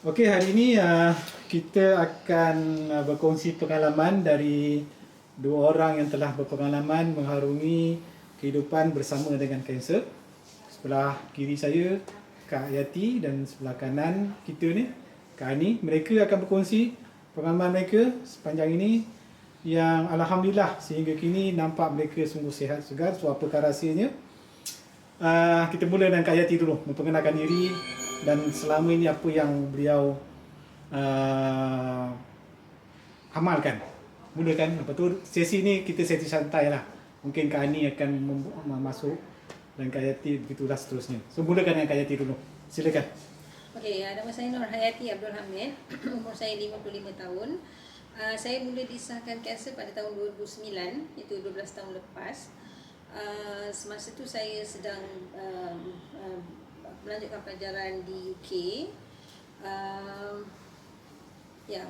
Okey, hari ini kita akan berkongsi pengalaman dari dua orang yang telah berpengalaman mengharungi kehidupan bersama dengan kanser. Sebelah kiri saya Kak Yati dan sebelah kanan kita ni Kak Ani. Mereka akan berkongsi pengalaman mereka sepanjang ini yang alhamdulillah sehingga kini nampak mereka sungguh sihat segar. So apakah rahsianya? Kita mula dengan Kak Yati dulu, memperkenalkan diri dan selama ini apa yang beliau amalkan. Mulakan, lepas tu sesi ni kita sesi santai lah. Mungkin Kak Ani akan masuk dan Kak Yati begitulah seterusnya. So mulakan dengan Kak Yati dulu, silakan. Okey, nama saya Nur Hayati Abdul Hamid. Umur saya 55 tahun. Saya mula disahkan kanser pada tahun 2009, iaitu 12 tahun lepas. Semasa tu saya sedang melanjutkan pelajaran di UK.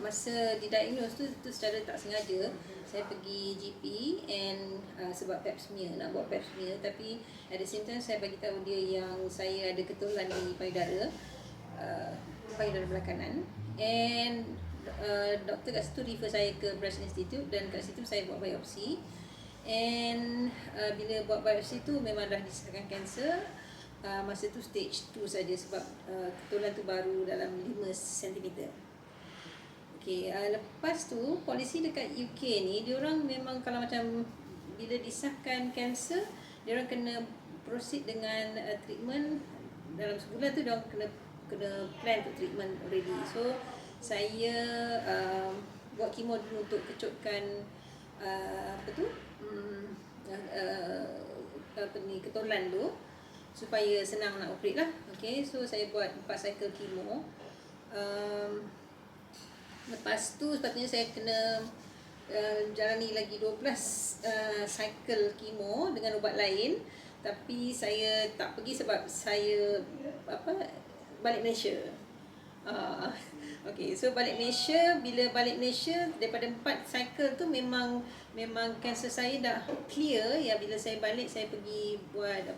Masa didiagnose tu secara tak sengaja saya pergi GP and sebab pap smear, nak buat pap smear, tapi at the same time saya bagi tahu dia yang saya ada ketulan di payudara belah kanan, and doktor kat situ refer saya ke Breast Institute dan kat situ saya buat biopsi, and bila buat biopsi tu memang dah disahkan kanser. Masa tu stage 2 saja sebab ketulan tu baru dalam 5 cm. Okey, lepas tu polisi dekat UK ni diorang memang kalau macam bila disahkan kanser, diorang kena proceed dengan treatment dalam sebulan tu. Diorang kena plan untuk treatment already. So saya buat kemo dulu untuk kecutkan ketulan tu supaya senang nak operate lah. Okay, so saya buat 4 cycle kemo. Lepas tu sepatutnya saya kena jalani lagi 12 cycle kemo dengan ubat lain, tapi saya tak pergi sebab saya balik Malaysia. Okay, so balik Malaysia. Bila balik Malaysia daripada 4 cycle tu memang kanser saya dah clear. Ya, bila saya balik saya pergi buat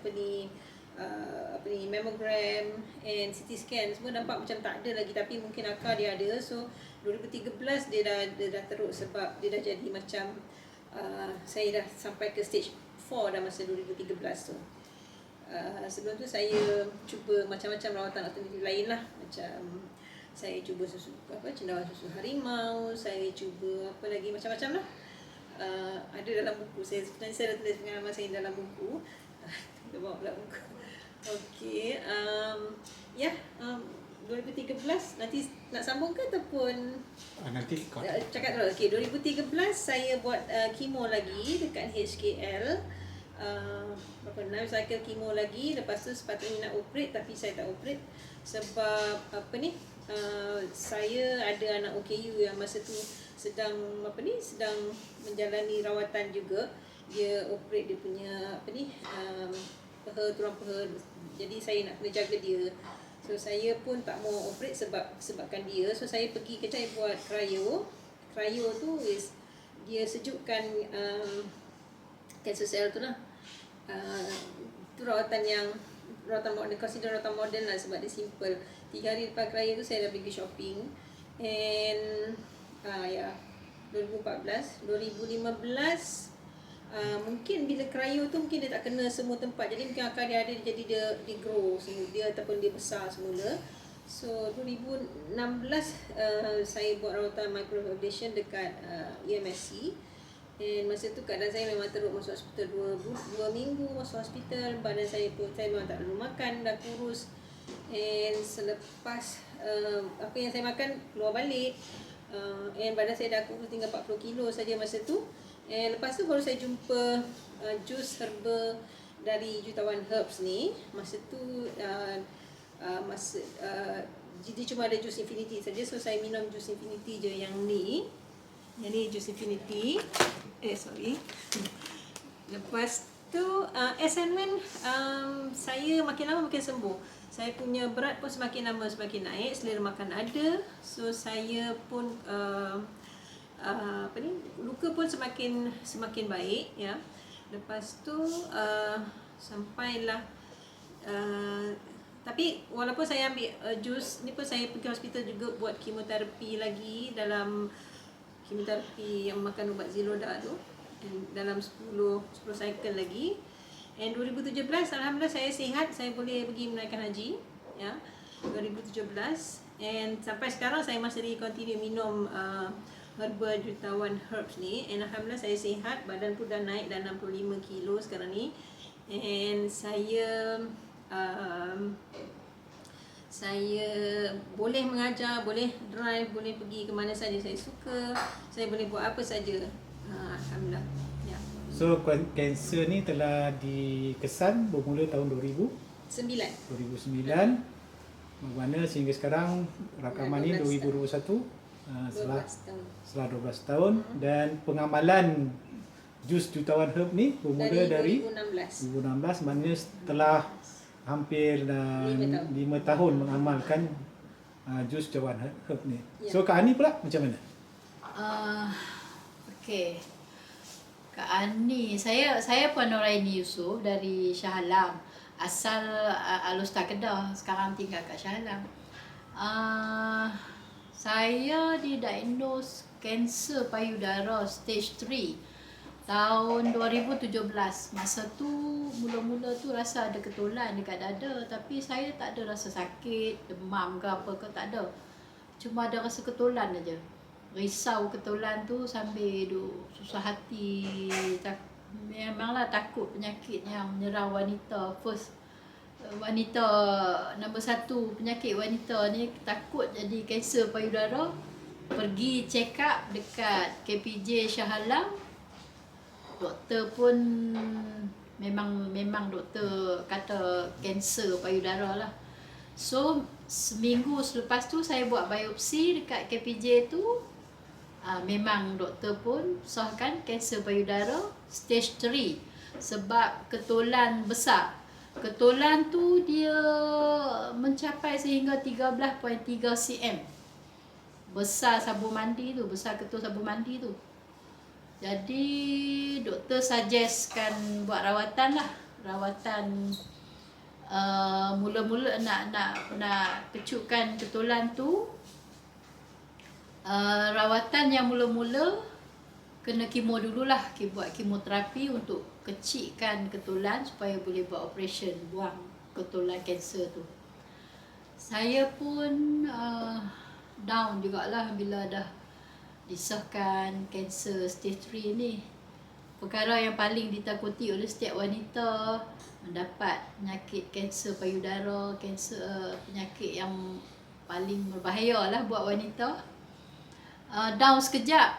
mammogram and CT scan, semua nampak macam tak ada lagi, tapi mungkin akar dia ada. So 2013 dia dah teruk sebab dia dah jadi macam saya dah sampai ke stage 4 dah masa 2013 tu. Sebelum tu saya cuba macam-macam rawatan alternatif lain lah, macam saya cuba cendawan susu harimau, saya cuba apa lagi macam-macam lah. Ada dalam buku saya, sebenarnya saya dah tulis pengalaman saya dalam buku. Kita bawa pula buku. Okey, 2013 nanti nak sambung ke ataupun Nanti cakap dulu. Okey, 2013 saya buat kemo lagi dekat HKL. 6 cycle kemo lagi. Lepas tu sepatutnya nak operate, tapi saya tak operate sebab saya ada anak OKU yang masa tu sedang menjalani rawatan juga. Dia operate dia punya tulang peha. Jadi saya nak kena jaga dia. So saya pun tak mau operate sebabkan dia. So saya pergi kedai buat cryo. Cryo tu dia sejukkan cancer cell tu lah. Tu rawatan modern, consider rawatan modern lah sebab dia simple. 3 hari lepas cryo tu saya dah pergi shopping. And 2014, 2015 mungkin bila cryo tu mungkin dia tak kena semua tempat, jadi mungkin akar dia ada, jadi dia grow semula dia ataupun dia besar semula. So 2016 saya buat rawatan microablation dekat EMSC. Dan masa tu keadaan saya memang teruk, masuk hospital 2 minggu masuk hospital. Badan saya memang tak perlu makan, dah kurus. And selepas apa yang saya makan keluar balik, and badan saya dah kurus tinggal 40 kilo saja masa tu. And lepas tu baru saya jumpa jus herba dari Jutawan Herbs ni. Masa tu dia cuma ada jus Infinity saja, so saya minum jus Infinity je yang ni. Yang ni jus Infinity. Lepas tu as and when saya makin lama makin sembuh. Saya punya berat pun semakin lama semakin naik, selera makan ada. So saya pun luka pun semakin baik, ya. Lepas tu sampailah Tapi walaupun saya ambil jus ni pun, saya pergi hospital juga buat kemoterapi lagi, dalam kemoterapi yang makan ubat Ziloda tu, dalam 10 cycle lagi. And 2017 alhamdulillah saya sihat, saya boleh pergi menunaikan haji ya, 2017. And sampai sekarang saya masih continue minum herba jutawan herbs ni, and alhamdulillah saya sihat, badan pun dah naik dah 65 kilo sekarang ni. And saya boleh mengajar, boleh drive, boleh pergi ke mana saja saya suka, saya boleh buat apa saja. Alhamdulillah. Ya. So kanser ni telah dikesan bermula tahun 2009 mana sehingga sekarang rakaman ni 2021, setelah 12 tahun dan pengamalan jus jutawan herb ni bermula dari 2016, maknanya setelah hampir 5 tahun mengamalkan jus jutawan herb ni. So Kak Ani pula macam mana? Okey. Kak Ani, saya Puan Noraini Yusof dari Shah Alam. Asal Alustar Kedah, sekarang tinggal kat Shah Alam. Saya didiagnose kanser payudara stage 3 tahun 2017. Masa tu mula-mula tu rasa ada ketulan dekat dada, tapi saya tak ada rasa sakit, demam ke apa ke, tak ada. Cuma ada rasa ketulan aja. Risau ketulan tu sambil susah hati. Memanglah takut penyakit yang menyerang wanita. Wanita nombor 1 penyakit wanita ni, takut jadi kanser payudara. Pergi check up dekat KPJ Shah Alam. Doktor pun memang doktor kata kanser payudara lah. So seminggu selepas tu saya buat biopsi dekat KPJ tu. Memang doktor pun sahkan kanser payudara stage 3 sebab ketulan besar. Ketulan tu dia mencapai sehingga 13.3 cm. Besar sabun mandi tu, besar ketul sabun mandi tu. Jadi doktor suggestkan buat rawatan lah. Rawatan mula-mula nak kecutkan ketulan tu. Rawatan yang mula-mula kena kemo dululah, buat kemoterapi untuk kecikkan ketulan supaya boleh buat operation buang ketulan kanser tu. Saya pun down jugalah bila dah disahkan kanser stage 3 ni. Perkara yang paling ditakuti oleh setiap wanita mendapat penyakit kanser payudara, penyakit yang paling berbahaya lah buat wanita. Down sekejap,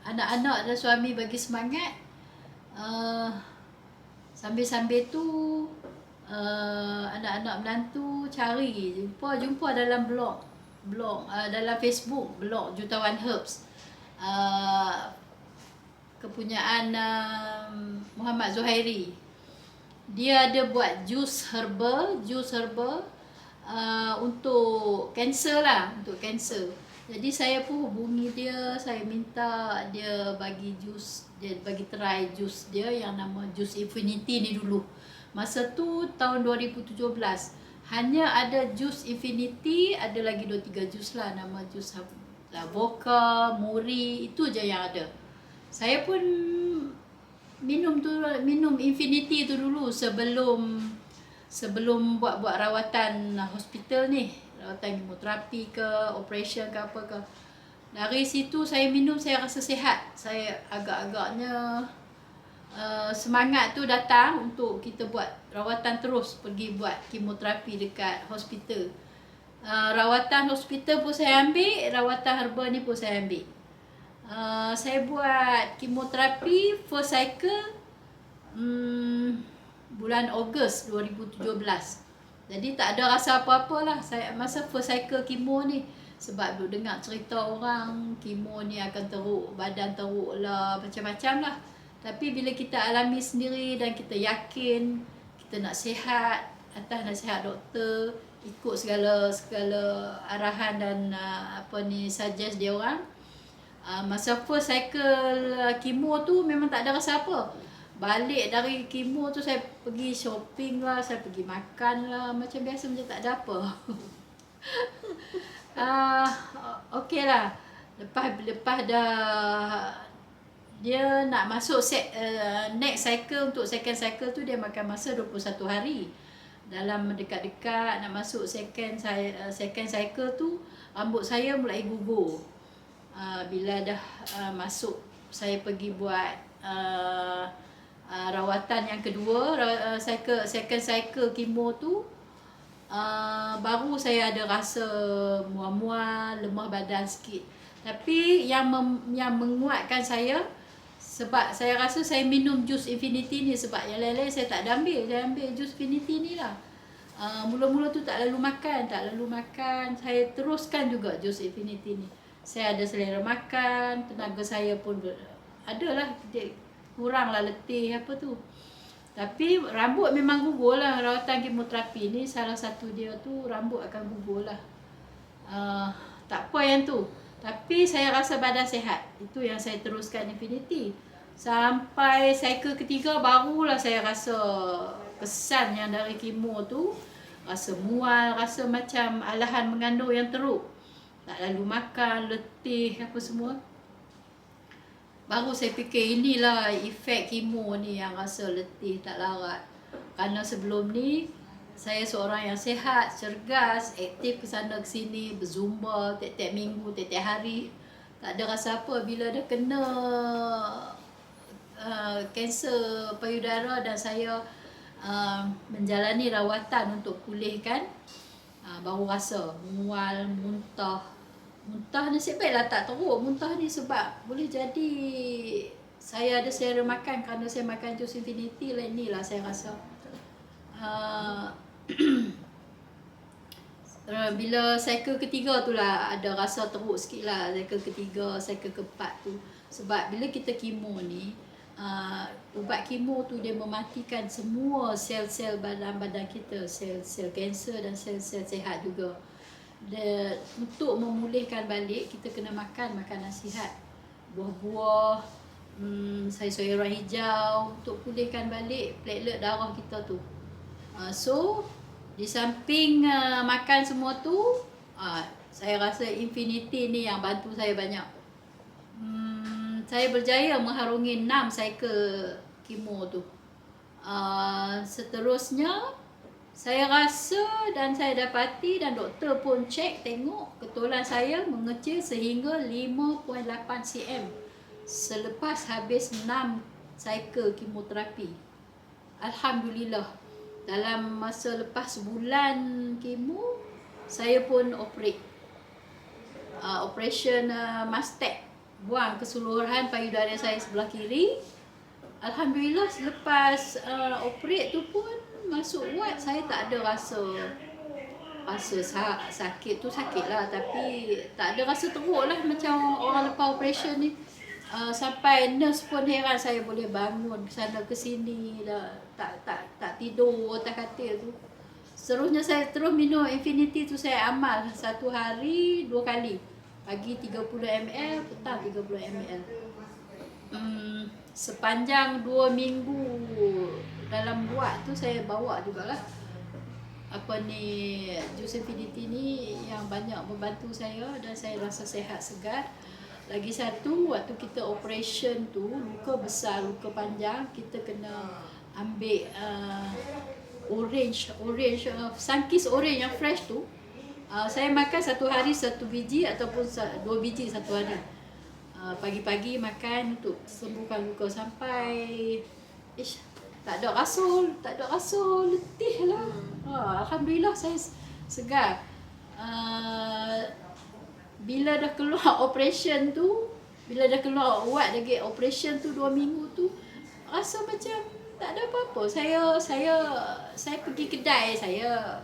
anak-anak dan suami bagi semangat. Sambil-sambil tu anak-anak menantu cari jumpa dalam blog dalam Facebook, blog Jutawan Herbs, kepunyaan Muhammad Zuhairi. Dia ada buat jus herba untuk kanser lah, untuk kanser. Jadi saya pun hubungi dia, saya minta dia bagi try jus dia yang nama Jus Infinity ni dulu. Masa tu tahun 2017 hanya ada Jus Infinity, ada lagi 2-3 jus lah, nama jus Voka, Muri, itu je yang ada. Saya pun minum Infinity tu dulu sebelum buat rawatan hospital ni, rawatan kemoterapi ke, operation ke apa ke. Dari situ saya minum, saya rasa sihat. Saya agak-agaknya semangat tu datang untuk kita buat rawatan terus, pergi buat kemoterapi dekat hospital. Rawatan hospital pun saya ambil, rawatan herba ni pun saya ambil. Saya buat kemoterapi first cycle bulan Ogos 2017. Jadi tak ada rasa apa-apa lah saya masa first cycle kemo ni, sebab duk dengar cerita orang kemo ni akan teruk, badan teruk lah, macam-macam lah. Tapi bila kita alami sendiri dan kita yakin kita nak sihat, atas nasihat doktor, ikut segala arahan dan suggest dia orang. Masa first cycle kemo tu memang tak ada rasa apa. balik dari kemo tu saya pergi shopping lah, saya pergi makan lah, macam biasa macam tak ada apa. Okey lah. Lepas dah dia nak masuk next cycle, untuk second cycle tu dia makan masa 21 hari. Dalam dekat-dekat nak masuk second cycle tu, rambut saya mulai gugur. Bila dah masuk, saya pergi buat rawatan yang kedua, second cycle kemo tu, baru saya ada rasa mual-mual, lemah badan sikit. Tapi yang menguatkan saya, sebab saya rasa saya minum jus Infinity ni, sebab yang lain-lain saya tak ada ambil. Saya ambil jus Infinity ni lah. Mula-mula tu tak lalu makan. Saya teruskan juga jus Infinity ni. Saya ada selera makan, tenaga saya pun adalah kuranglah letih apa tu. Tapi rambut memang gugur lah. Rawatan kemoterapi ni salah satu dia tu, rambut akan gugur lah. Tak apa yang tu. Tapi saya rasa badan sihat. Itu yang saya teruskan Infinity. Sampai cycle ketiga barulah saya rasa kesan yang dari kemo tu. Rasa mual, rasa macam alahan mengandung yang teruk. Tak lalu makan, letih apa semua. Baru saya fikir inilah efek kemo ni yang rasa letih tak larat. Kerana sebelum ni saya seorang yang sihat, cergas, aktif ke sana ke sini, berzumba tiap-tiap minggu, tiap-tiap hari. Tak ada rasa apa. Bila dah kena kanser payudara dan saya menjalani rawatan untuk pulihkan, baru rasa mual, muntah nasib baiklah tak teruk muntah ni, sebab boleh jadi saya ada selera makan kerana saya makan jus Infinity lah. Inilah saya rasa bila cycle ketiga tu lah ada rasa teruk sikit lah. Cycle ketiga, cycle keempat tu, sebab bila kita kemo ni, ubat kemo tu dia mematikan semua sel-sel badan kita, sel-sel kanser dan sel-sel sihat juga. Untuk memulihkan balik, kita kena makan makanan sihat, buah-buah, sayur-sayuran hijau, untuk pulihkan balik platelet darah kita tu. So di samping makan semua tu, saya rasa Infinity ni yang bantu saya banyak. Saya berjaya mengharungi 6 cycle kemo tu. Seterusnya saya rasa dan saya dapati, dan doktor pun cek tengok ketulan saya mengecil sehingga 5.8 cm selepas habis 6 cycle kemoterapi. Alhamdulillah. Dalam masa lepas sebulan kemo, saya pun operation mastek, buang keseluruhan payudara saya sebelah kiri. Alhamdulillah, selepas operate tu pun masuk ward, saya tak ada rasa sakit tu, sakit lah, tapi tak ada rasa teruk lah macam orang lepas operation ni. Sampai nurse pun heran saya boleh bangun ke sana ke sini lah, tak tidur atas katil tu. Seterusnya saya terus minum Infinity tu, saya amal satu hari 2 kali, pagi 30 ml, petang 30 ml. Sepanjang 2 minggu dalam buat tu saya bawa jugalah jus Infinity ni yang banyak membantu saya, dan saya rasa sihat segar. Lagi satu, waktu kita operation tu, luka besar, luka panjang, kita kena ambil Sunkist orange yang fresh tu. Saya makan satu hari 1 biji ataupun 2 biji satu hari. Pagi-pagi makan untuk sembuhkan luka, sampai tak ada rasa letih lah. Alhamdulillah saya segar. Bila dah keluar operation tu, bila dah keluar ward lagi operation tu 2 minggu tu, rasa macam tak ada apa-apa. Saya pergi kedai, saya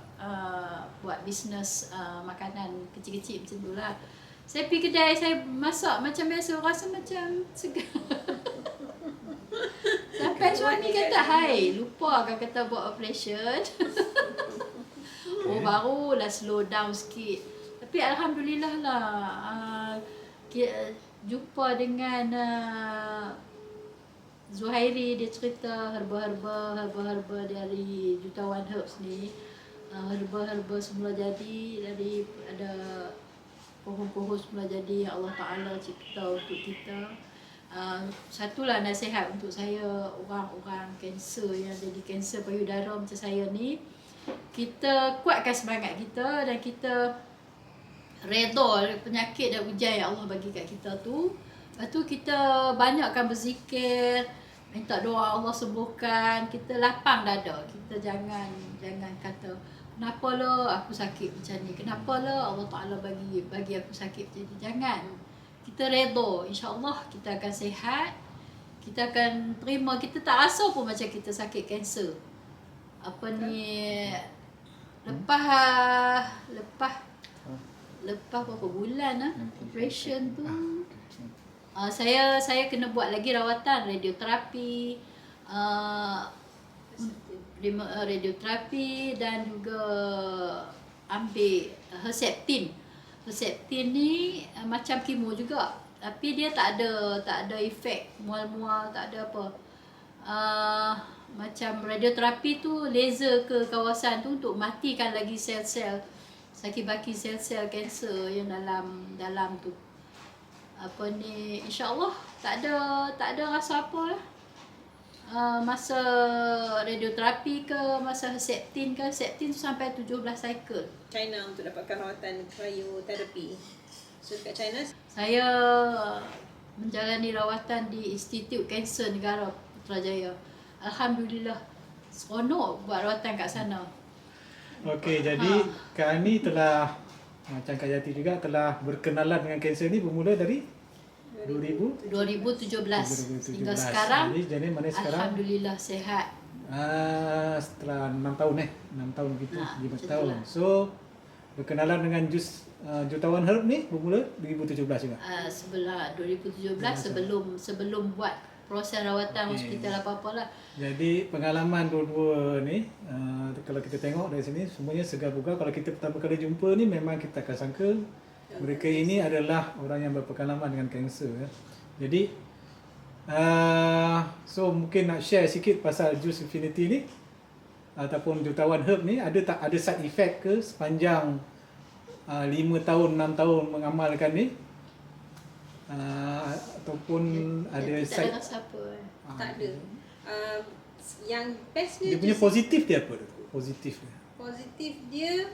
buat bisnes makanan kecil-kecil macam tu lah. Saya pergi kedai, saya masak macam biasa, rasa macam segar. Sampai suami kata, "Hai, lupa kau kata buat operation." Barulah slow down sikit. Tapi alhamdulillah lah, jumpa dengan Zuhairi dia cerita herba-herba dari jutawan herbs ni. Herba-herba semula jadi dari ada pohon-pohon semula jadi yang Allah Ta'ala cipta untuk kita. Satulah nasihat untuk saya orang-orang kanser yang jadi kanser payudara macam saya ni, kita kuatkan semangat kita dan kita redha penyakit dan ujian yang Allah bagi kat kita tu. Lepas tu kita banyakkan berzikir, minta doa Allah sembuhkan, kita lapang dada. Kita jangan kata kenapa lah aku sakit macam ni, kenapa lah Allah Ta'ala bagi aku sakit macam ni. Jangan. Kita redha, insya-Allah kita akan sihat. Kita akan terima, kita tak rasa pun macam kita sakit kanser. Apa ni, lepas berapa bulan operation tu, saya kena buat lagi rawatan radioterapi, radioterapi dan juga ambil Herceptin. Herceptin ni macam kemo juga, tapi dia tak ada efek mual-mual, tak ada apa. Macam radioterapi tu laser ke kawasan tu untuk matikan lagi sel-sel sakit-baki, sel-sel kanser yang dalam tu. Apa ni, insya-Allah tak ada rasa apa lah. Masa radioterapi ke, masa Herceptin ke, Herceptin tu sampai 17 cycle. China untuk dapatkan rawatan cryoterapi. So dekat China Saya menjalani rawatan di Institut Kanser Negara Putrajaya. Alhamdulillah, seronok buat rawatan kat sana. Okey, jadi Kak Ani telah macam Kak Yati juga telah berkenalan dengan kanser ni bermula dari 2017 hingga sekarang. Jadi mana sekarang? Alhamdulillah sihat. Setelah 6 tahun 6 tahun gitu, 5 tahun. Itulah. So berkenalan dengan jus jutawan herb ni bermula 2017 juga. Sebelah 2017 sebelum buat proses rawatan hospital apa-apa lah. Jadi pengalaman dua-dua ni kalau kita tengok dari sini semuanya segar bugar. Kalau kita pertama kali jumpa ni memang kita akan sangka mereka ini adalah orang yang berpengalaman dengan kanser ya. Jadi so mungkin nak share sikit pasal Juice Infinity ni ataupun jutawan herb ni, ada tak ada side effect ke sepanjang 5 tahun 6 tahun mengamalkan ni? Ataupun ada tak side ada rasa apa. tak ada. Yang best dia punya positif dia apa tu? Positif dia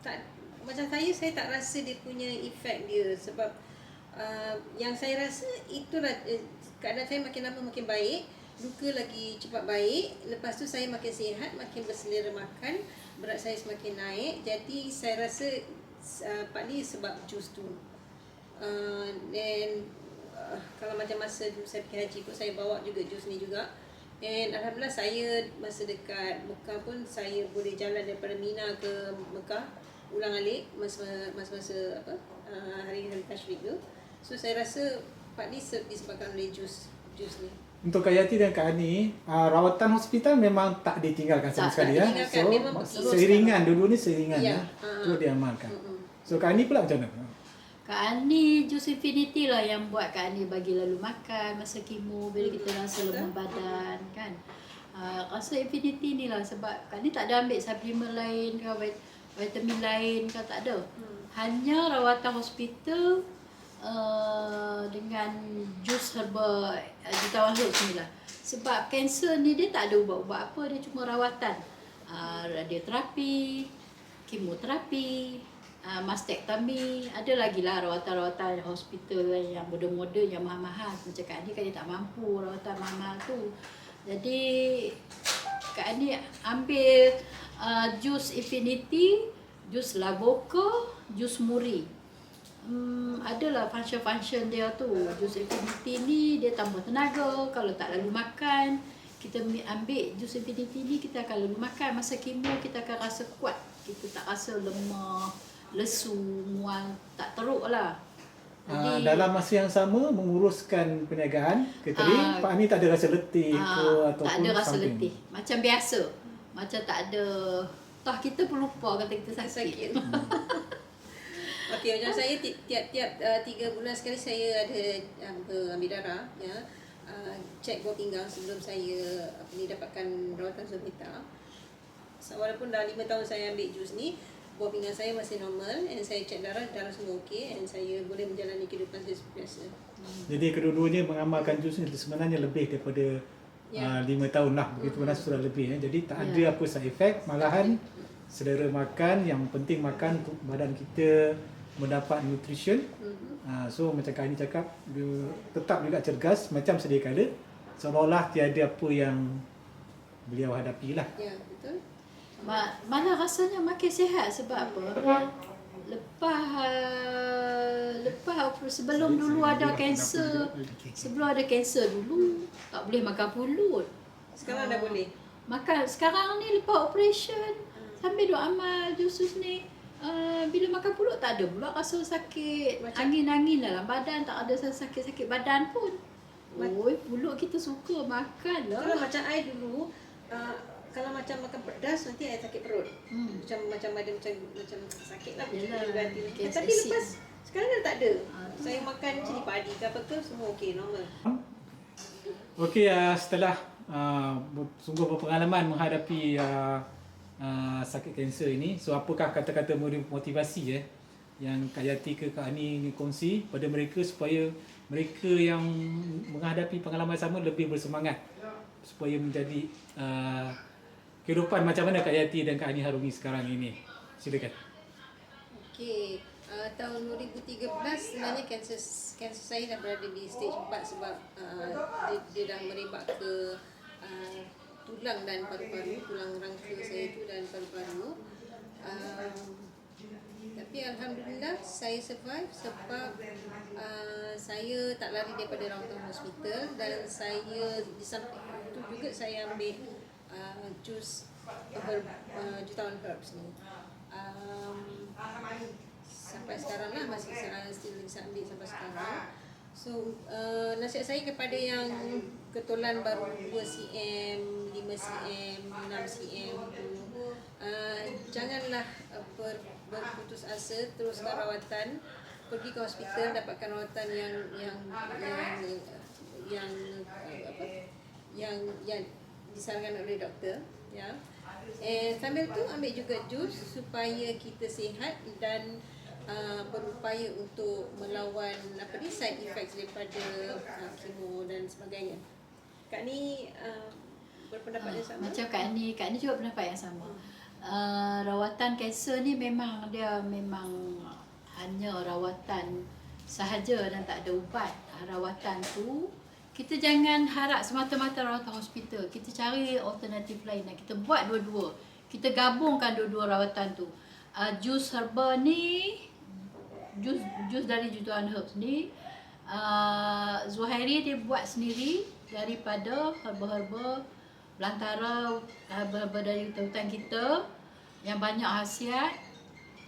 tak, macam saya tak rasa dia punya efek dia, sebab yang saya rasa itulah keadaan saya makin lama makin baik, luka lagi cepat baik, lepas tu saya makin sihat, makin berselera makan, berat saya semakin naik. Jadi saya rasa partly sebab jus tu. Dan kalau macam masa saya pergi haji pun saya bawa juga jus ni juga. And alhamdulillah saya masa dekat Mekah pun saya boleh jalan daripada Mina ke Mekah ulang-alik masa apa hari-hari tasyrik tu. So saya rasa partly disebabkan oleh jus ni. Untuk Kak Yati dan Kak Ani, rawatan hospital memang tak ditinggalkan sama sekali ya. So seiringan dulu ni seiringan ya. Tu diamalkan. So Kak Ani pula macam mana? Kak Ani Juice Infinity lah yang buat Kak Ani bagi lalu makan masa kemo bila kita rasa lemah badan kan. Rasa Infinity ni lah sebab Kak Ani tak ada ambil suplemen lain ke vitamin lain ke, tak ada. Hanya rawatan hospital dengan jus herba jutawan herbs ni lah. Sebab kanser ni dia tak ada ubat-ubat apa, dia cuma rawatan. Radioterapi, kemoterapi, mastektomi, ada lagi lah rawatan-rawatan hospital yang moden-moden yang mahal-mahal. Macam Kak Ani kan dia tak mampu rawatan mahal tu. Jadi Kak Ani ambil jus Infinity, jus Lavoco, jus Muri. Adalah function dia tu. Jus Infinity ni dia tambah tenaga. Kalau tak lalu makan, kita ambil jus Infinity ni, kita akan lalu makan. Masa kemo kita akan rasa kuat. Kita tak rasa lemah, lesu, mual, tak teruk lah. Jadi, dalam masa yang sama menguruskan perniagaan catering, Pak Ani tak ada rasa letih ke ataupun tak ada rasa something. letih. Macam biasa. Macam tak ada, kita pun lupa kata kita sakit. Okey, macam saya tiap-tiap 3 bulan sekali saya ada ambil darah ya. Cek buah pinggang sebelum saya dapatkan rawatan hospital. Walaupun dah 5 tahun saya ambil jus ni, buah pinggang saya masih normal, and saya cek darah semua okey, and saya boleh menjalani kehidupan saya seperti biasa. Jadi kedua-duanya mengamalkan jus ni sebenarnya lebih daripada 5 tahun lah, begitu mana sudah lebih. Jadi tak ada apa side effect, malahan selera makan, yang penting makan untuk badan kita mendapat nutrition. So macam Kak Ani cakap, dia tetap juga cergas macam sedia kala, seolah-olah tiada apa yang beliau hadapi lah. Ya, betul. Mana rasanya makin sihat sebab apa? Lepas sebelum dulu ada kanser, sebelum ada kanser dulu tak boleh makan pulut. Sekarang dah boleh. Makan sekarang ni lepas operation sambil duk amal jusus ni, bila makan pulut tak ada pula rasa sakit, angin-angin dalam badan, tak ada sakit-sakit badan pun. Oi, pulut kita suka makan lah. Kalau macam I dulu, kalau macam makan pedas nanti I sakit perut. Macam ada macam sakit lah. Tapi lepas sekarang dah tak ada. Saya makan cili padi ke apa ke semua okey, normal. Okey, setelah sungguh berpengalaman menghadapi sakit kanser ini, so apakah kata-kata motivasi yang Kak Yati ke Kak Ani ni kongsi pada mereka supaya mereka yang menghadapi pengalaman sama lebih bersemangat supaya menjadi kehidupan macam mana Kak Yati dan Kak Ani harungi sekarang ini? Silakan. Okey, tahun 2013 sebenarnya kanser saya dah berada di stage 4 sebab dia dah merebak ke tulang dan paru-paru, tulang rangka saya tu dan paru-paru. Tapi alhamdulillah saya survive sebab saya tak lari daripada rawatan hospital, dan saya di samping itu juga saya ambil jus jutawan herbs ni. Sampai sekarang lah masih still bisa ambil sampai sekarang. So nasihat saya kepada yang ketulan baru 2 cm, 5 cm, 6 cm tu, janganlah berputus asa, teruskan rawatan, pergi ke hospital, dapatkan rawatan yang disarankan oleh doktor, ya. Sambil tu ambil juga jus supaya kita sihat dan berupaya untuk melawan side effects daripada kemo dan sebagainya. Kak ni berpendapat yang sama? Macam Kak Ni juga pendapat yang sama. Rawatan kanser ni memang hanya rawatan sahaja dan tak ada ubat. Rawatan tu kita jangan harap semata-mata rawatan hospital. Kita cari alternatif lain dan kita buat dua-dua. Kita gabungkan dua-dua rawatan tu. Jus herba ni, jus dari jutawan herbs ni, Zuhairi dia buat sendiri daripada herba-herba belantara, herba-herba dari hutan kita yang banyak khasiat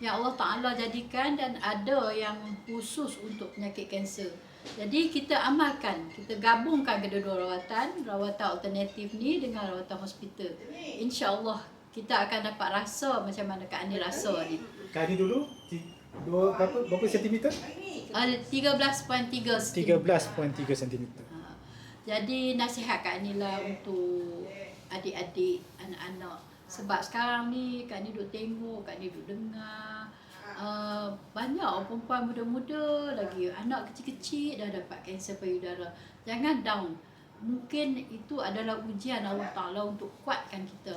yang Allah Ta'ala jadikan, dan ada yang khusus untuk penyakit kanser. Jadi kita amalkan, kita gabungkan kedua-dua rawatan alternatif ni dengan rawatan hospital. InsyaAllah kita akan dapat rasa macam mana Kak Ani rasa ni. Kak Ani dulu berapa sentimeter? 13.3 cm. Jadi nasihat Kak Ani lah untuk adik-adik, anak-anak. Sebab sekarang ni Kak Ani duk tengok, Kak Ani duk dengar, banyak perempuan muda-muda lagi, anak kecil-kecil dah dapat kanser payudara. Jangan down. Mungkin itu adalah ujian Allah Ta'ala untuk kuatkan kita.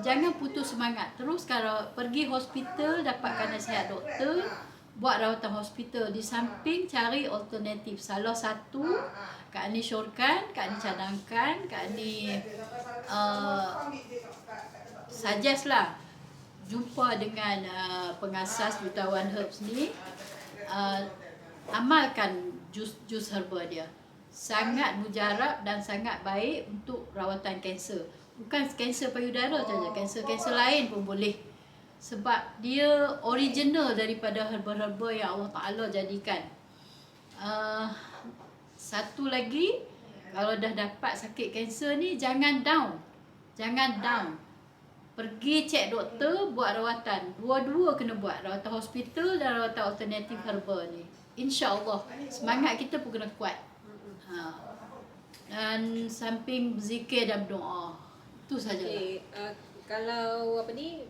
Jangan putus semangat. Terus kalau pergi hospital, dapatkan nasihat doktor, buat rawatan hospital. Di samping cari alternatif. Salah satu Kak Ani syorkan, Kak Ani cadangkan, Kak Ani suggest lah jumpa dengan pengasas jutawan herbs ni, amalkan jus herba dia. Sangat mujarab dan sangat baik untuk rawatan kanser. Bukan kanser payudara saja, kanser-kanser lain pun boleh. Sebab dia original daripada herba-herba yang Allah Ta'ala jadikan. Satu lagi, kalau dah dapat sakit kanser ni, jangan down. Jangan down. Pergi cek doktor, buat rawatan. Dua-dua kena buat. Rawatan hospital dan rawatan alternatif herba ni. InsyaAllah. Semangat kita pun kena kuat. Ha. Dan samping berzikir dan berdoa. Itu sajalah. Okay, kalau apa ni,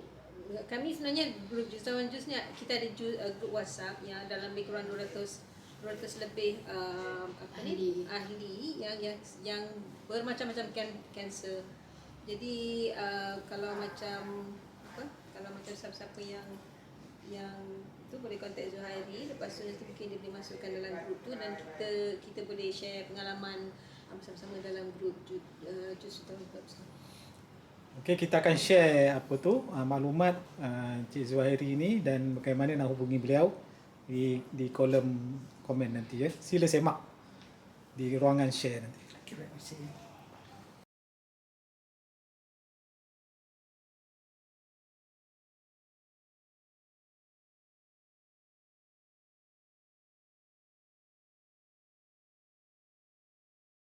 kami sebenarnya grup Jutawan Jus ni kita ada grup WhatsApp yang dalam lebih kurang 200 lebih ahli yang bermacam-macam kanser. Jadi kalau macam siapa-siapa yang tu boleh kontak Zuhairi, lepas tu nanti mungkin dia boleh masukkan dalam grup tu dan kita boleh share pengalaman bersama-sama dalam grup Jutawan Clubs. Okey, kita akan share maklumat Cik Zuhairi ni dan bagaimana nak hubungi beliau di kolom komen nanti ya. Sila semak di ruangan share nanti. Terima kasih.